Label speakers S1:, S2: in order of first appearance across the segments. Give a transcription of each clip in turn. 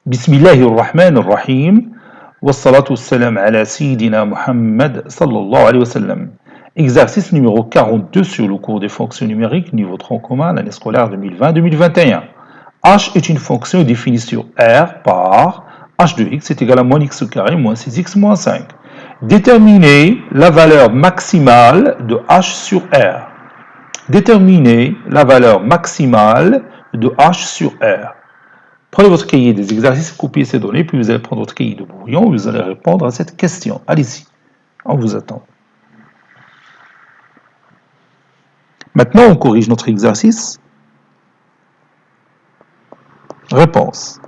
S1: بسم الله الرحمن الرحيم والصلاة والسلام على سيدنا Muhammad sallallahu alayhi wa sallam. Exercice numéro 42 sur le cours des fonctions numériques, niveau tronc commun, l'année scolaire 2020-2021. H est une fonction définie sur R par H de x est égal à moins x au carré moins 6x moins 5. Déterminez la valeur maximale de H sur R. Déterminez la valeur maximale de H sur R. Prenez votre cahier des exercices, copiez ces données, puis vous allez prendre votre cahier de brouillon et vous allez répondre à cette question. Allez-y, on vous attend. Maintenant, on corrige notre exercice. Réponse.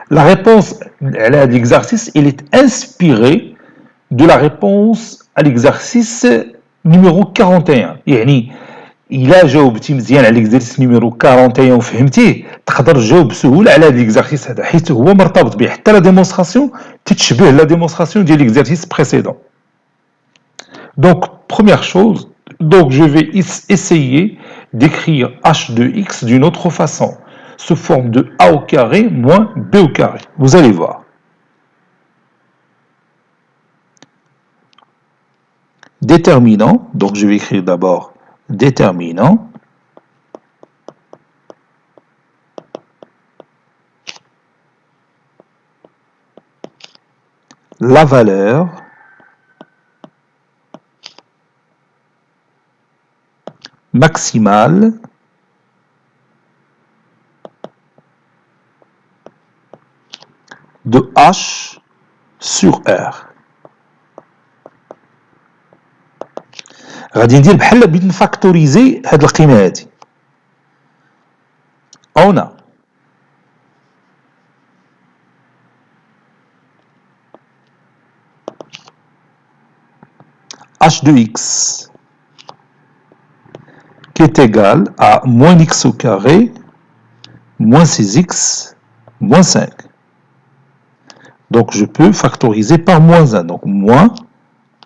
S1: La réponse à l'exercice, elle est inspirée de la réponse à l'exercice numéro 41. يعني إلا جاوبتي مزيان على l'exercice numéro 41 وفهمتيه تقدر تجاوب بسهوله على هذا l'exercice هذا حيت هو مرتبط به حتى لا démonstration تتشبه لا démonstration ديال l'exercice précédent. Donc première chose, donc je vais essayer d'écrire h de x d'une autre façon, sous forme de a au carré moins b au carré. Vous allez voir. Déterminant, donc je vais écrire d'abord déterminant la valeur maximale de H sur R. غادي ندير بحال بغيت نفاكتوريزي هاد القيمه هادي. هنا h de x qui est égal à moins x au carré moins 6x moins 5. Donc je peux factoriser par moins 1. Donc moins,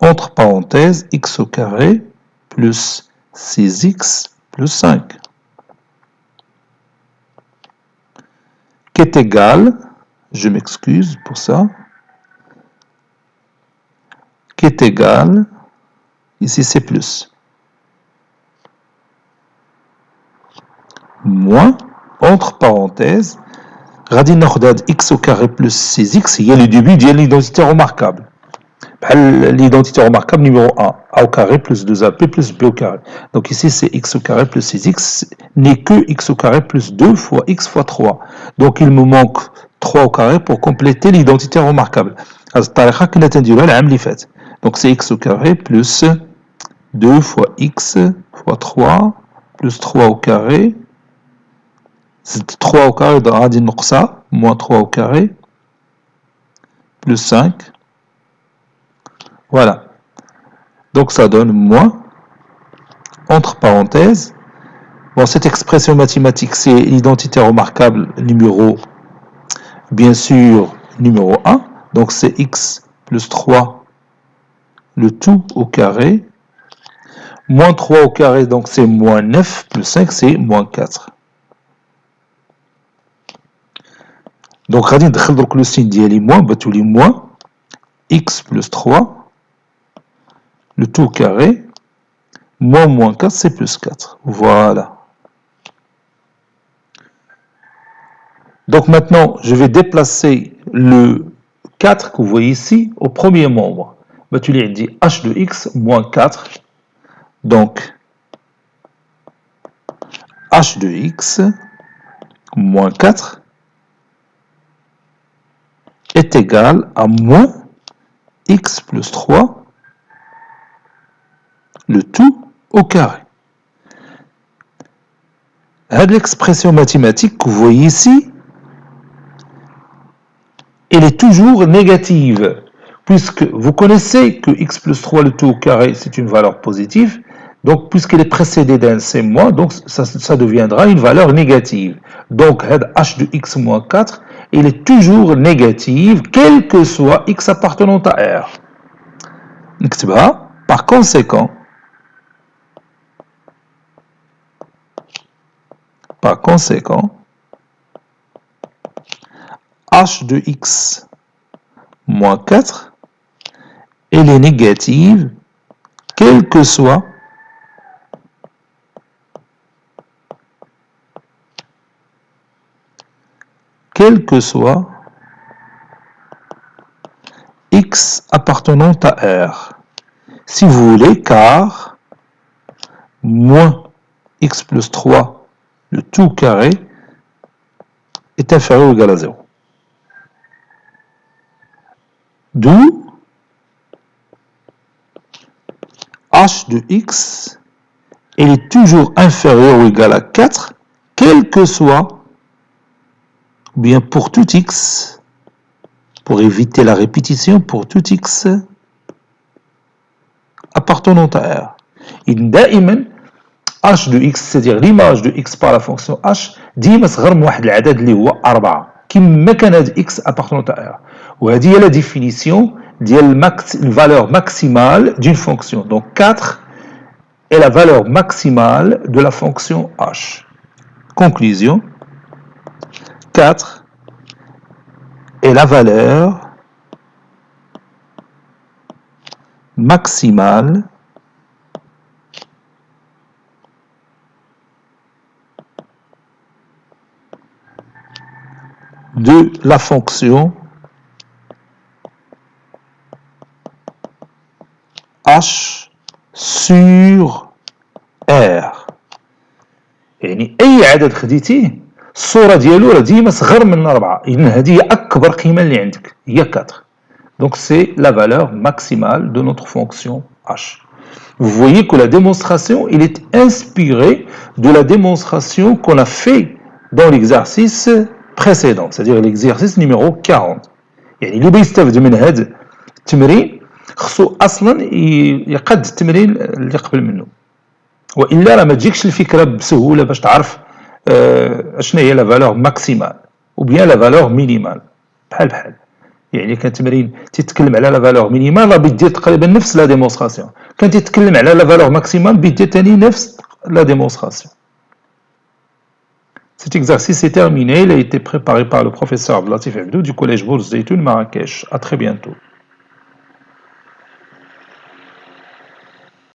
S1: entre parenthèses, x au carré plus 6x plus 5. Qui est égal, je m'excuse pour ça, qui est égal, ici c'est plus, moins, entre parenthèses, غادي ناخذ هاد x au carré plus 6x هي le début ديال l'identité remarquable. بحال l'identité remarquable numéro 1, a au carré plus 2ap plus b au carré. Donc ici c'est x au carré plus 6x n'est que x au carré plus 2 fois x fois 3. Donc il me manque 3 au carré pour compléter l'identité remarquable. هذه الطريقة كنا تنديروها العام اللي فات. Donc c'est x au carré plus 2 fois x fois 3 plus 3 au carré. C'est 3 au carré de radine noqsa, moins 3 au carré, plus 5. Voilà. Donc ça donne moins, entre parenthèses. Bon, cette expression mathématique, c'est l'identité remarquable numéro, bien sûr, numéro 1. Donc c'est x plus 3, le tout au carré. Moins 3 au carré, donc c'est moins 9, plus 5, c'est moins 4. Donc, غادي ندخل donc le signe ديالي moins, بتولي moins x plus 3, le tout au carré, moins 4, c'est plus 4. Voilà. Donc maintenant, je vais déplacer le 4 que vous voyez ici au premier membre. بتولي عندي h de x moins 4. Donc, h de x moins 4 est égal à moins x plus 3, le tout au carré. L'expression mathématique que vous voyez ici, elle est toujours négative, puisque vous connaissez que x plus 3, le tout au carré, c'est une valeur positive. Donc, puisqu'elle est précédée d'un c moins, donc ça deviendra une valeur négative. Donc, h de x moins 4, elle est toujours négative, quel que soit x appartenant à R. Par conséquent, h de x moins 4, elle est négative, quel que soit x appartenant à R. Si vous voulez, car moins x plus 3, le tout carré, est inférieur ou égal à 0. D'où h de x, elle est toujours inférieure ou égale à 4, quel que soit, ou bien pour tout x, pour éviter la répétition, pour tout x appartenant à R. دائما h de x, c'est-à-dire l'image de x par la fonction h, ديما صغر من واحد العدد اللي هو 4 كما كان هذا x appartenant à R. وهذه هي la définition ديال la valeur maximale d'une fonction. Donc 4 est la valeur maximale de la fonction h. Conclusion, 4 est la valeur maximale de la fonction h sur R. يعني أي عدد خديتيه الصورة ديالو راه ديما صغر من 4. إذن هذه هي أكبر قيمة اللي عندك هي 4. Donc c'est la valeur maximale de notre fonction h. Vous voyez que la démonstration, il est inspirée de la démonstration qu'on a fait dans l'exercice précédent, c'est-à-dire l'exercice numéro 40. يعني اللي بيستافد من هذا التمرين خصو اصلا يقد التمرين اللي قبل منه، والا راه ما تجيكش الفكره بسهوله باش تعرف اشنا هي لا فالور ماكسيمال او بيان لا فالور مينيمال. بحال يعني كان تمرين تيتكلم على لا فالور مينيمال راه بيدير تقريبا نفس لا ديمونستراسيون، كان تيتكلم على لا فالور ماكسيمال بيدير ثاني نفس لا démonstration. Cet exercice est terminé, il a été préparé par le professeur Abdelatif Abdou du collège Bourz Zeytoun Marrakech. À très bientôt.